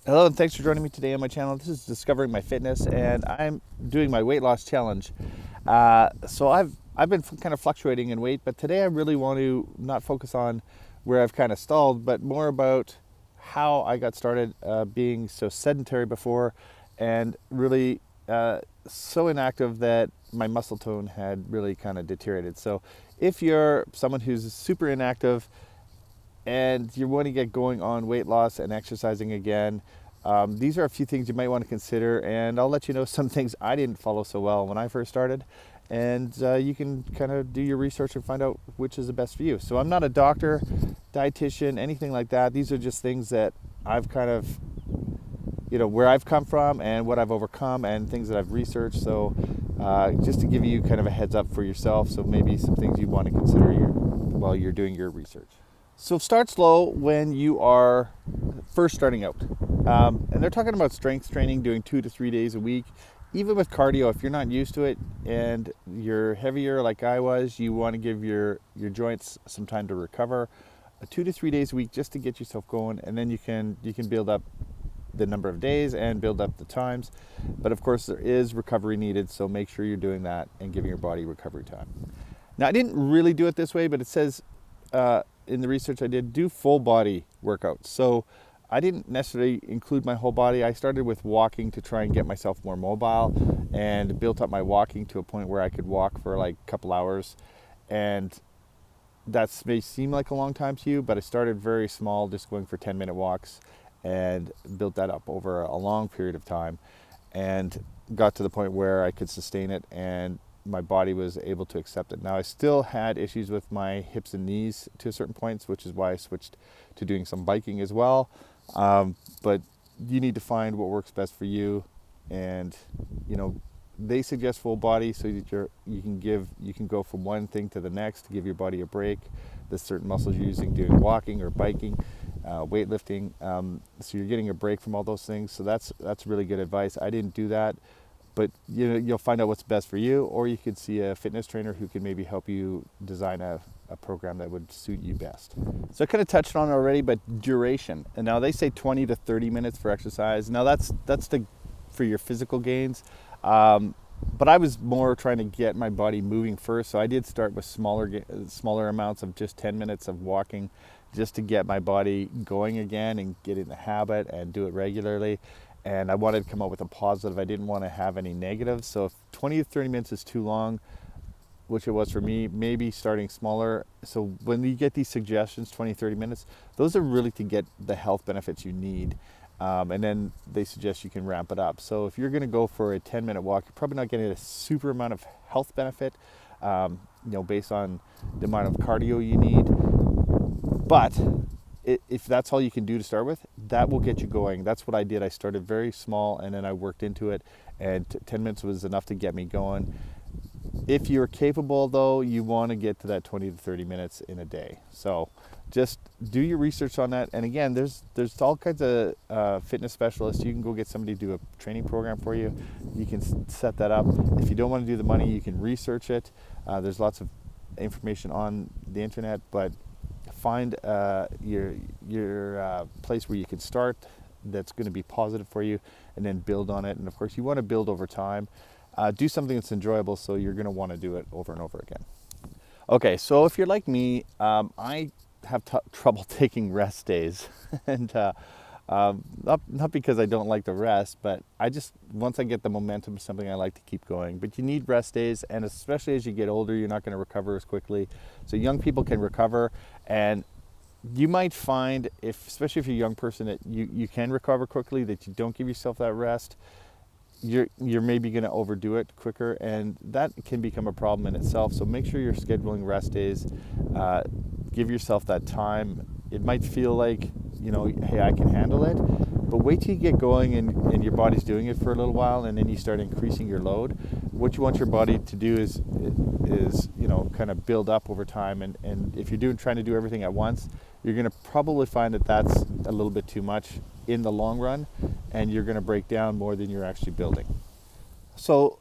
Hello, and thanks for joining me today on my channel. This is Discovering My Fitness, and I'm doing my weight loss challenge. So I've been kind of fluctuating in weight, but today I really want to not focus on where I've kind of stalled, but more about how I got started being so sedentary before, and really so inactive that my muscle tone had really kind of deteriorated. So if you're someone who's super inactive and you want to get going on weight loss and exercising again, these are a few things you might want to consider. And I'll let you know some things I didn't follow so well when I first started. And you can kind of do your research and find out which is the best for you. So I'm not a doctor, dietitian, anything like that. These are just things that I've kind of, where I've come from and what I've overcome and things that I've researched. So just to give you kind of a heads up for yourself. So maybe some things you want to consider while you're doing your research. So start slow when you are first starting out. And they're talking about strength training, doing 2 to 3 days a week. Even with cardio, if you're not used to it and you're heavier like I was, you want to give your joints some time to recover. 2 to 3 days a week just to get yourself going, and then you can build up the number of days and build up the times. But of course, there is recovery needed, so make sure you're doing that and giving your body recovery time. Now, I didn't really do it this way, but it says in the research I did, do full body workouts. So I didn't necessarily include my whole body. I started with walking to try and get myself more mobile, and built up my walking to a point where I could walk for like a couple hours. And that may seem like a long time to you, but I started very small, just going for 10-minute walks, and built that up over a long period of time, and got to the point where I could sustain it and my body was able to accept it. Now, I still had issues with my hips and knees to a certain points, which is why I switched to doing some biking as well. But you need to find what works best for you, and they suggest full body so that you can go from one thing to the next to give your body a break. There's certain muscles you're using doing walking or biking, weightlifting, so you're getting a break from all those things. So that's really good advice. I didn't do that, but you'll find out what's best for you, or you could see a fitness trainer who can maybe help you design a program that would suit you best. So I kind of touched on it already, but duration. And now they say 20 to 30 minutes for exercise. Now that's for your physical gains. But I was more trying to get my body moving first, so I did start with smaller amounts of just 10 minutes of walking, just to get my body going again and get in the habit and do it regularly. And I wanted to come up with a positive. I didn't want to have any negatives. So if 20 to 30 minutes is too long, which it was for me, maybe starting smaller. So when you get these suggestions, 20, 30 minutes, those are really to get the health benefits you need. And then they suggest you can ramp it up. So if you're going to go for a 10-minute walk, you're probably not getting a super amount of health benefit, based on the amount of cardio you need. But if that's all you can do to start with, that will get you going. That's what I did. I started very small, and then I worked into it, and 10 minutes was enough to get me going. If you're capable, though, you want to get to that 20 to 30 minutes in a day. So just do your research on that. And again, there's all kinds of fitness specialists. You can go get somebody to do a training program for you. You can set that up. If you don't want to do the money, you can research it. There's lots of information on the internet, but find your place where you can start that's going to be positive for you, and then build on it. And of course, you want to build over time. Do something that's enjoyable, so you're going to want to do it over and over again. Okay, so if you're like me, I have trouble taking rest days, and not because I don't like the rest, but once I get the momentum of something, I like to keep going. But you need rest days, and especially as you get older, you're not going to recover as quickly. So young people can recover, and you might find, especially if you're a young person, that you can recover quickly, that you don't give yourself that rest. You're maybe going to overdo it quicker, and that can become a problem in itself. So make sure you're scheduling rest days. Give yourself that time. It might feel like, hey, I can handle it, but wait till you get going and your body's doing it for a little while, and then you start increasing your load. What you want your body to do is kind of build up over time, and if you're trying to do everything at once, you're going to probably find that that's a little bit too much in the long run, and you're going to break down more than you're actually building. So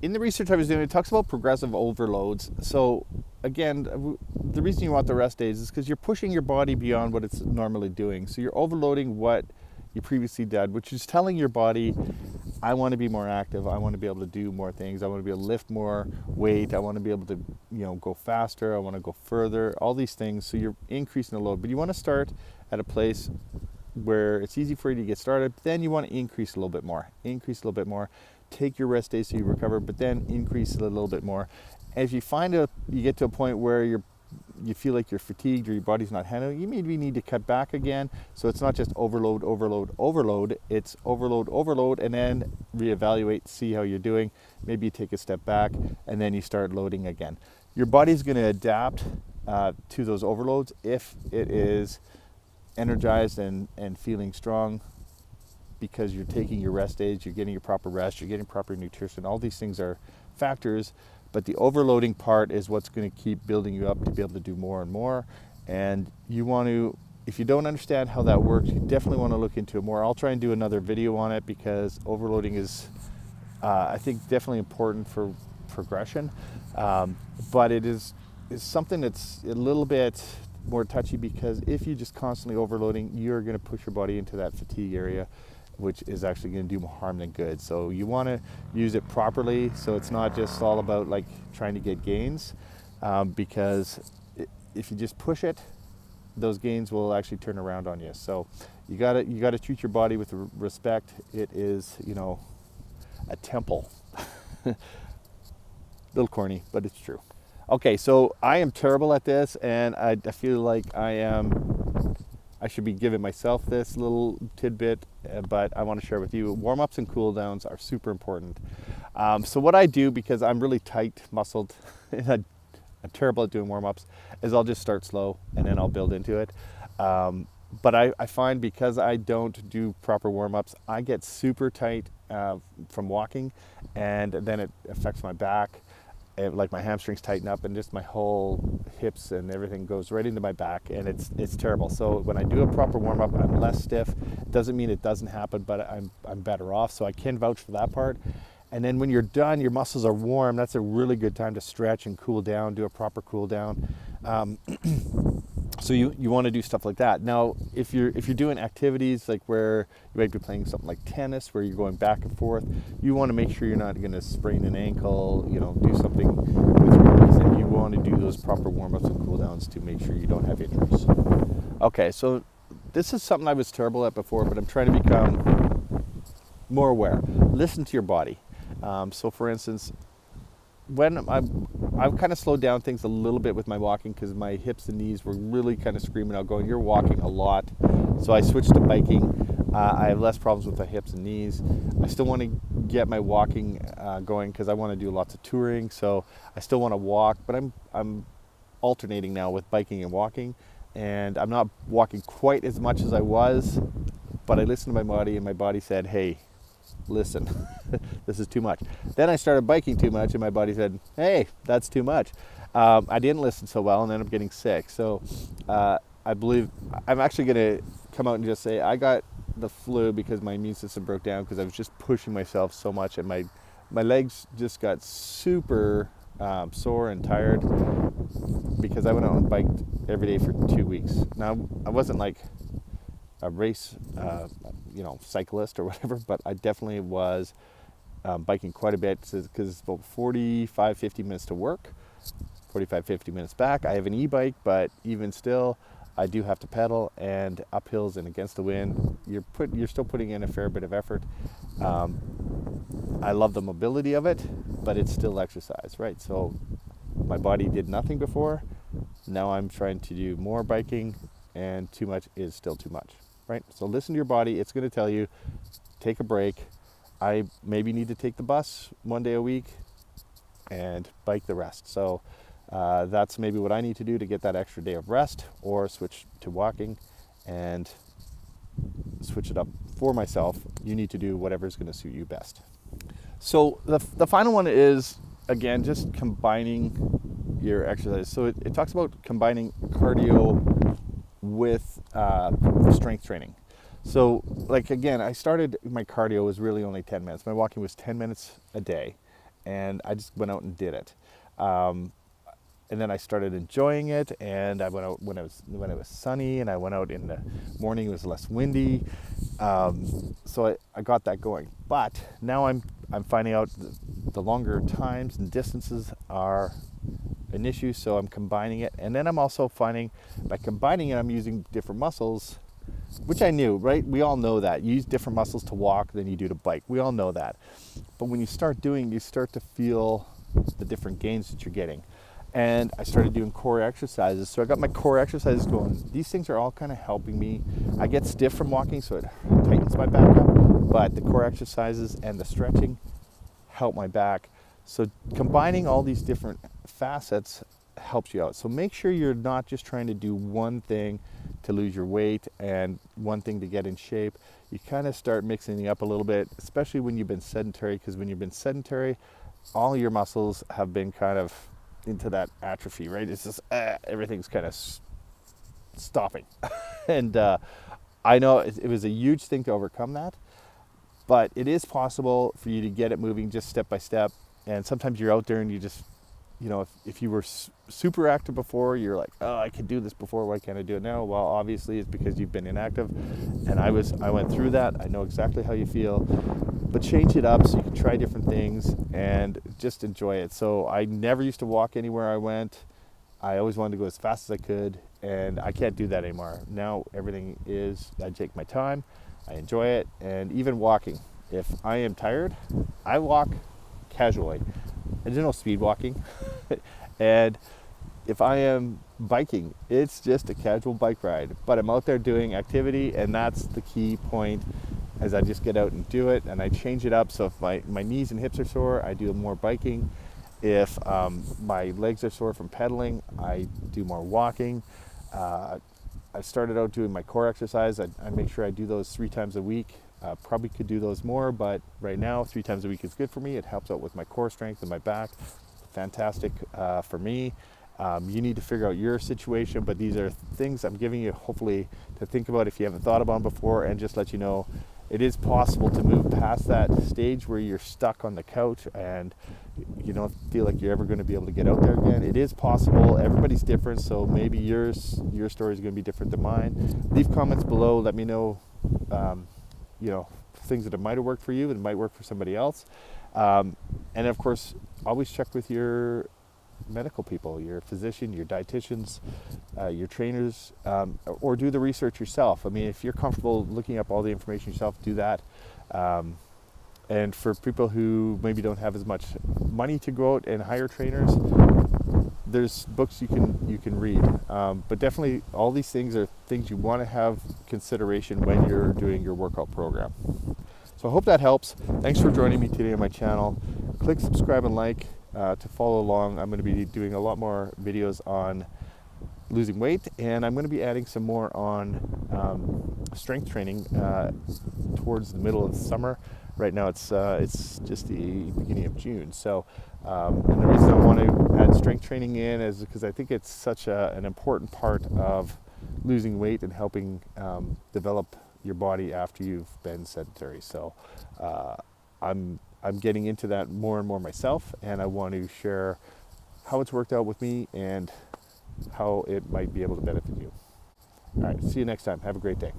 in the research I was doing, it talks about progressive overloads. So again, the reason you want the rest days is because you're pushing your body beyond what it's normally doing. So you're overloading what you previously did, which is telling your body, I want to be more active. I want to be able to do more things. I want to be able to lift more weight. I want to be able to, go faster. I want to go further, all these things. So you're increasing the load, but you want to start at a place where it's easy for you to get started. Then you want to increase a little bit more, take your rest days so you recover, but then increase it a little bit more. And if you find you get to a point where you feel like you're fatigued or your body's not handling, you maybe need to cut back again. So it's not just overload, it's overload, and then reevaluate, see how you're doing. Maybe you take a step back and then you start loading again. Your body's going to adapt to those overloads if it is energized and feeling strong, because you're taking your rest days, you're getting your proper rest, you're getting proper nutrition. All these things are factors, but the overloading part is what's going to keep building you up to be able to do more and more. And you want to, if you don't understand how that works, you definitely want to look into it more. I'll try and do another video on it, because overloading is, I think, definitely important for progression. But it is something that's a little bit more touchy, because if you're just constantly overloading, you're going to push your body into that fatigue area, which is actually going to do more harm than good. So you want to use it properly, so it's not just all about like trying to get gains, because if you just push it, those gains will actually turn around on you. So you got to treat your body with respect. It is, a temple. A little corny, but it's true. Okay, so I am terrible at this, and I feel like I should be giving myself this little tidbit, but I want to share with you. Warm-ups and cool-downs are super important. So what I do, because I'm really tight-muscled, and I'm terrible at doing warm-ups, is I'll just start slow, and then I'll build into it. But I find, because I don't do proper warm-ups, I get super tight from walking, and then it affects my back. Like my hamstrings tighten up, and just my whole hips and everything goes right into my back, and it's terrible. So when I do a proper warm up, I'm less stiff. It doesn't mean it doesn't happen, but I'm better off. So I can vouch for that part. And then when you're done, your muscles are warm. That's a really good time to stretch and cool down. Do a proper cool down. So you want to do stuff like that. Now, if you're doing activities like where you might be playing something like tennis, where you're going back and forth, you want to make sure you're not going to sprain an ankle, do something with your knees, and you want to do those proper warm-ups and cool-downs to make sure you don't have injuries. Okay, so this is something I was terrible at before, but I'm trying to become more aware. Listen to your body. So for instance, when I've kind of slowed down things a little bit with my walking, because my hips and knees were really kind of screaming out, going, you're walking a lot. So I switched to biking. I have less problems with my hips and knees. I still want to get my walking going, because I want to do lots of touring. So I still want to walk, but I'm alternating now with biking and walking, and I'm not walking quite as much as I was, but I listened to my body, and my body said, hey, listen, this is too much. Then I started biking too much, and my body said, hey, that's too much. I didn't listen so well, and ended up getting sick. So I believe I'm actually going to come out and just say I got the flu because my immune system broke down, because I was just pushing myself so much, and my legs just got super sore and tired, because I went out and biked every day for 2 weeks. Now, I wasn't like a race cyclist or whatever, but I definitely was biking quite a bit, because it's about 45-50 minutes to work, 45-50 minutes back. I have an e-bike, but even still, I do have to pedal, and uphills and against the wind, you're still putting in a fair bit of effort. I love the mobility of it, but it's still exercise, right? So my body did nothing before. Now I'm trying to do more biking, and too much is still too much, right? So listen to your body. It's going to tell you, take a break. I maybe need to take the bus one day a week and bike the rest. So that's maybe what I need to do to get that extra day of rest, or switch to walking and switch it up for myself. You need to do whatever is going to suit you best. So the final one is, again, just combining your exercise. So it talks about combining cardio with strength training. So like, again, I started, my cardio was really only 10 minutes. My walking was 10 minutes a day, and I just went out and did it. and then I started enjoying it, and I went out when it was sunny, and I went out in the morning. It was less windy, so I got that going. But now I'm finding out the longer times and distances are an issue, so I'm combining it. And then I'm also finding by combining it, I'm using different muscles, which I knew, right? We all know that. You use different muscles to walk than you do to bike. We all know that. But when you start doing, you start to feel the different gains that you're getting. And I started doing core exercises. So I got my core exercises going. These things are all kind of helping me. I get stiff from walking, so it tightens my back up. But the core exercises and the stretching help my back. So combining all these different facets helps you out. So make sure you're not just trying to do one thing to lose your weight and one thing to get in shape. You kind of start mixing it up a little bit, especially when you've been sedentary, because when you've been sedentary, all your muscles have been kind of into that atrophy, right? It's just everything's kind of stopping. And I know it was a huge thing to overcome that, but it is possible for you to get it moving just step by step. And sometimes you're out there and you just, if you were super active before, you're like, oh, I could do this before, why can't I do it now? Well, obviously it's because you've been inactive, and I went through that. I know exactly how you feel, but change it up so you can try different things and just enjoy it. So I never used to walk anywhere I went. I always wanted to go as fast as I could, and I can't do that anymore. Now everything is, I take my time, I enjoy it, and even walking. If I am tired, I walk casually. There's no speed walking. And if I am biking, it's just a casual bike ride, but I'm out there doing activity, and that's the key point, as I just get out and do it, and I change it up. So if my knees and hips are sore, I do more biking. If my legs are sore from pedaling, I do more walking. I started out doing my core exercise. I make sure I do those 3 times a week. Probably could do those more, but right now 3 times a week is good for me. It helps out with my core strength and my back. Fantastic for me. You need to figure out your situation, but these are things I'm giving you hopefully to think about if you haven't thought about them before, and just let you know it is possible to move past that stage where you're stuck on the couch and you don't feel like you're ever going to be able to get out there again. It is possible. Everybody's different, so maybe your story is going to be different than mine. Leave comments below. Let me know things that might have worked for you and might work for somebody else. And of course, always check with your medical people, your physician, your dietitians, your trainers, or do the research yourself. I mean, if you're comfortable looking up all the information yourself, do that. And for people who maybe don't have as much money to go out and hire trainers, there's books you can read. But definitely all these things are things you want to have consideration when you're doing your workout program. So I hope that helps. Thanks for joining me today on my channel. Click subscribe and like to follow along. I'm going to be doing a lot more videos on losing weight, and I'm going to be adding some more on strength training towards the middle of the summer. Right now it's just the beginning of June. So and the reason I want to add strength training in is because I think it's such an important part of losing weight and helping develop your body after you've been sedentary. So I'm getting into that more and more myself, and I want to share how it's worked out with me and how it might be able to benefit you. All right, see you next time. Have a great day.